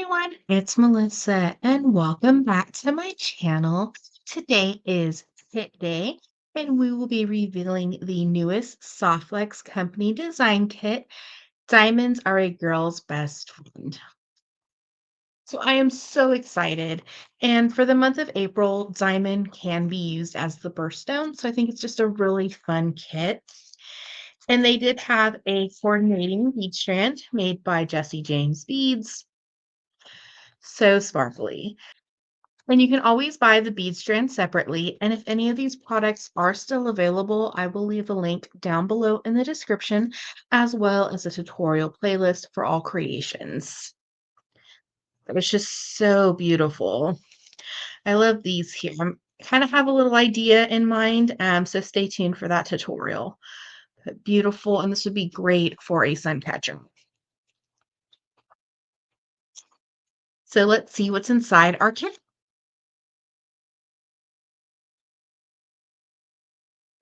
everyone, it's Melissa, and welcome back to my channel. Today is Kit Day, and we will be revealing the newest Softlex company design kit. Diamonds are a girl's best friend. So I am so excited. And for the month of April, diamond can be used as the birthstone. So I think it's just a really fun kit. And they did have a coordinating bead strand made by Jesse James Beads. So sparkly. And you can always buy the bead strand separately. And if any of these products are still available, I will leave a link down below in the description, as well as a tutorial playlist for all creations. It was just so beautiful. I love these here. I kind of have a little idea in mind, so stay tuned for that tutorial. But beautiful, and this would be great for a sun catcher. So let's see what's inside our kit.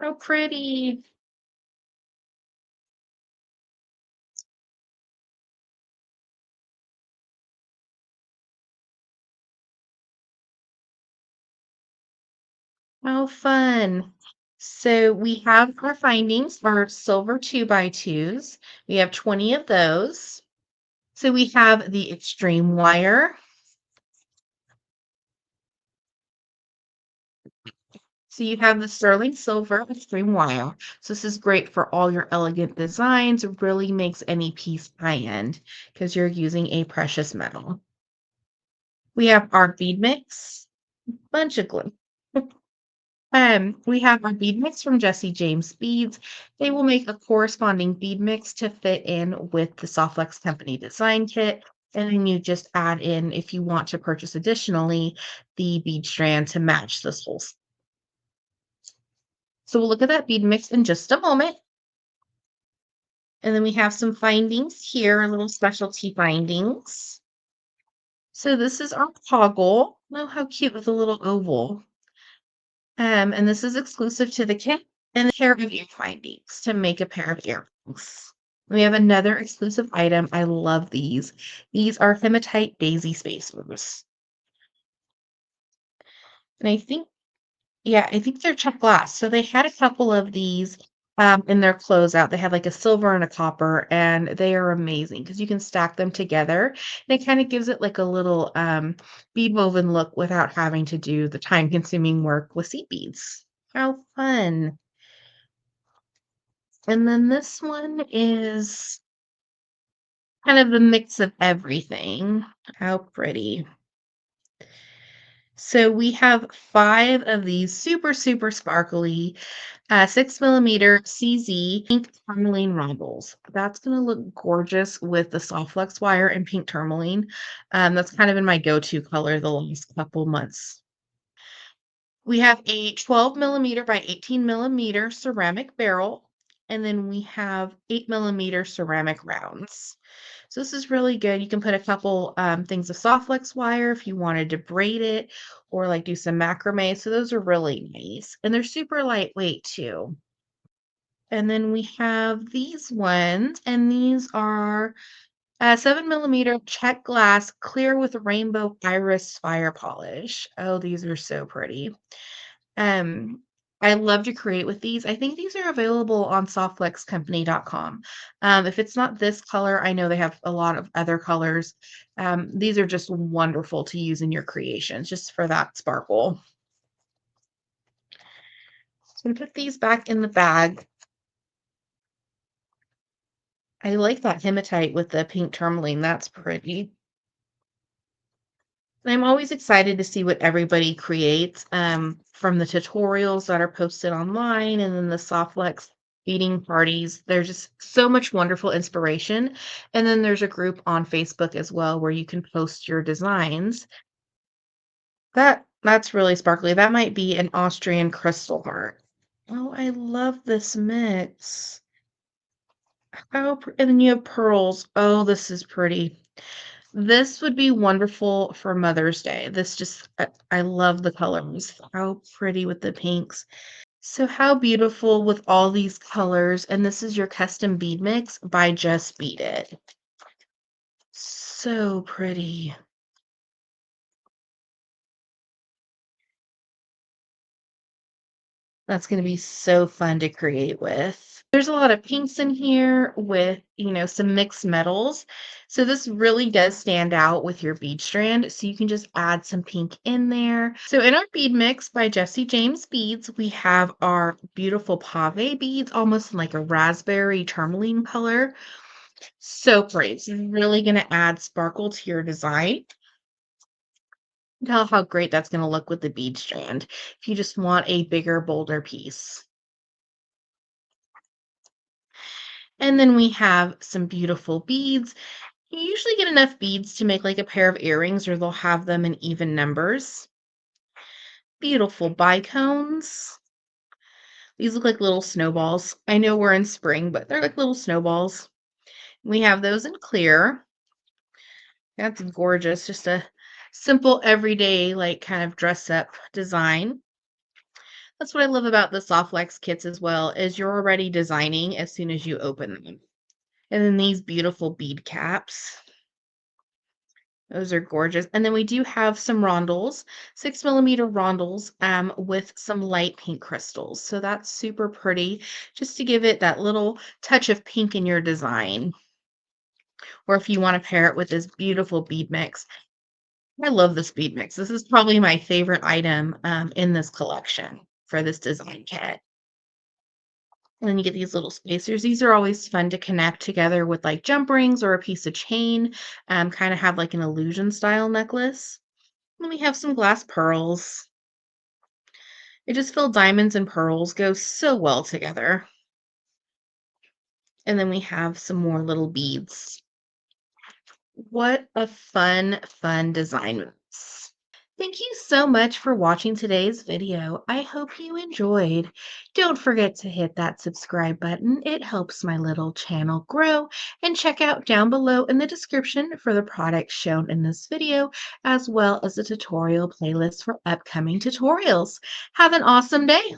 So pretty. How fun. So we have our findings, our silver 2x2s. We have 20 of those. So we have the extreme wire. So you have the sterling silver extreme wire. So this is great for all your elegant designs. It really makes any piece high-end because you're using a precious metal. We have our bead mix, bunch of glue. We have our bead mix from Jesse James Beads. They will make a corresponding bead mix to fit in with the Softlex Company design kit. And then you just add in, if you want to purchase additionally, the bead strand to match this whole. So we'll look at that bead mix in just a moment. And then we have some findings here, little specialty findings. So this is our toggle. Oh, how cute with a little oval. And this is exclusive to the kit and a pair of ear findings to make a pair of earrings. We have another exclusive item. I love these. These are hematite daisy spacers. And I think they're Czech glass. So they had a couple of these in their closeout. They had like a silver and a copper, and they are amazing because you can stack them together. And it kind of gives it like a little bead woven look without having to do the time consuming work with seed beads. How fun. And then this one is kind of a mix of everything. How pretty. So we have 5 of these super, super sparkly 6 millimeter CZ pink tourmaline rhombals. That's going to look gorgeous with the Softlex wire and pink tourmaline. That's kind of been my go-to color the last couple months. We have a 12 millimeter by 18 millimeter ceramic barrel, and then we have 8 millimeter ceramic rounds. So this is really good. You can put a couple things of Softlex wire if you wanted to braid it or like do some macrame. So those are really nice. And they're super lightweight too. And then we have these ones, and these are 7 millimeter Czech glass clear with rainbow iris fire polish. Oh, these are so pretty. Um, I love to create with these. I think these are available on softflexcompany.com. If it's not this color, I know they have a lot of other colors. These are just wonderful to use in your creations, just for that sparkle. So I'm gonna put these back in the bag. I like that hematite with the pink tourmaline. That's pretty. And I'm always excited to see what everybody creates from the tutorials that are posted online and then the Softlex beading parties. There's just so much wonderful inspiration. And then there's a group on Facebook as well where you can post your designs. That's really sparkly. That might be an Austrian crystal heart. Oh, I love this mix. And then you have pearls. Oh, this is pretty. This would be wonderful for Mother's Day. I love the colors. How pretty with the pinks. So how beautiful with all these colors. And this is your custom bead mix by Just Bead It. So pretty. That's gonna be so fun to create with. There's a lot of pinks in here with, some mixed metals. So this really does stand out with your bead strand. So you can just add some pink in there. So in our bead mix by Jesse James Beads, we have our beautiful pave beads, almost in like a raspberry tourmaline color. So pretty. It's really gonna add sparkle to your design. Tell how great that's gonna look with the bead strand if you just want a bigger, bolder piece. And then we have some beautiful beads. You usually get enough beads to make like a pair of earrings, or they'll have them in even numbers. Beautiful bicones. These look like little snowballs. I know we're in spring, but they're like little snowballs. We have those in clear. That's gorgeous. Just a simple, everyday, like kind of dress up design. That's what I love about the Softlex kits as well, is you're already designing as soon as you open them. And then these beautiful bead caps. Those are gorgeous. And then we do have some rondels, 6 millimeter rondels, with some light pink crystals. So that's super pretty, just to give it that little touch of pink in your design. Or if you want to pair it with this beautiful bead mix. I love this bead mix. This is probably my favorite item in this collection for this design kit. And then you get these little spacers. These are always fun to connect together with like jump rings or a piece of chain, kind of have like an illusion style necklace. Then we have some glass pearls. I just feel diamonds and pearls go so well together. And then we have some more little beads. What a fun, fun design mix. Thank you so much for watching today's video. I hope you enjoyed. Don't forget to hit that subscribe button. It helps my little channel grow. And check out down below in the description for the products shown in this video, as well as a tutorial playlist for upcoming tutorials. Have an awesome day.